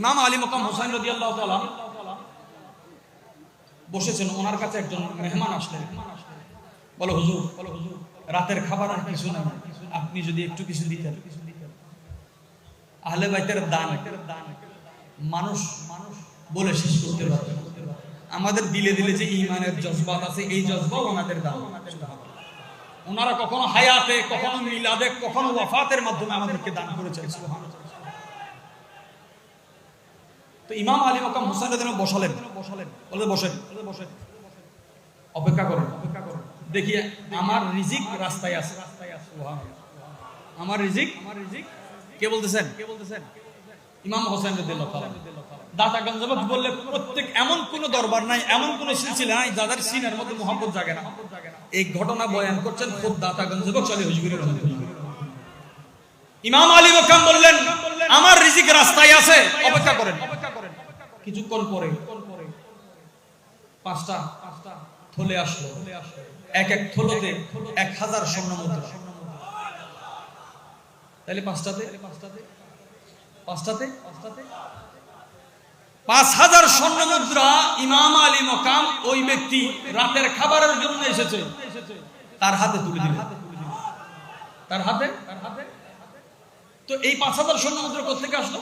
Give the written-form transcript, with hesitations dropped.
ইমাম আলী মাকাম হুসাইন রাদিয়াল্লাহু তাআলা বসেছেন, ওনার কাছে একজন মেহমান আসলেন। বলে হুজুর, রাতের খাবার আর কিছু নাই, আপনি যদি একটু কিছু দিতেন। আহলে বাইতের দান মানুষ বলে শেষ করতে পারবে না। আমাদের দিলে দিলে যে ঈমানের জজবাত আছে, এই জজবা ওনাদের দান। ওনারা কখনো হায়াতে, কখনো মিলাদে, কখনো ওয়াফাতের মাধ্যমে আমাদেরকে দান করেছেন। সুবহানাল্লাহ। তো ইমাম আলী মাকাম হুসাইন রাদিয়াল্লাহু বসালেন, বলে বসেন, অপেক্ষা করেন, দেখি আমার রিজিক রাস্তায় আছে। সুবহানাল্লাহ। আমার রিজিক কে বলতেছেন? ইমাম হোসেন রাদিয়াল্লাহু তাআলা। দাতা গঞ্জবত বললে প্রত্যেক এমন কোন দরবার নাই, এমন কোন সিলসিলা নাই যাদের সিনার মধ্যে মুহাব্বত জাগে না। এই ঘটনা বয়ান করছেন খুব দাতা গঞ্জবত চলে হুজুরের রহমাতুল্লাহ। ইমাম আলী মাকাম বললেন, আমার রিজিক রাস্তায় আছে, অপেক্ষা করেন। কিছুক্ষণ পরে পাঁচটা থলে আসলো, এক এক থলেতে 1000 স্বর্ণ মুদ্রা। তাহলে পাঁচটাতে 5000 স্বর্ণ মুদ্রা ইমাম আলী মাকাম ওই ব্যক্তি রাতের খাবারের জন্য এসেছে, তার হাতে তুলে দিলেন। তার হাতে। তো এই 5000 স্বর্ণ মুদ্রা কোথা থেকে আসলো?